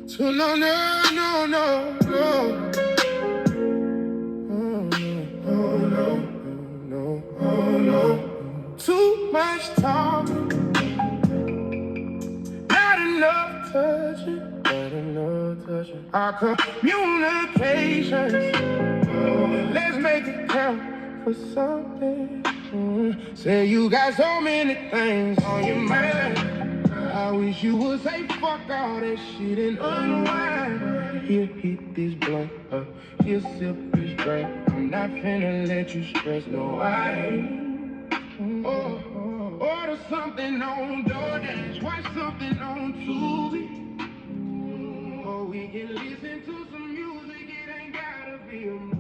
So no, no, no, no, no. Oh, no, no, oh, no. Too much talking, not enough touching, not enough touching. Our communications, let's make it count for something. Say you got so many things on your mind. I wish you would say fuck all that shit and unwind. Here, hit this blunt up. Here, sip this drink. I'm not finna let you stress, no, I ain't. Order something on DoorDash, watch something on Tubi. Or we can listen to some music, it ain't gotta be a movie.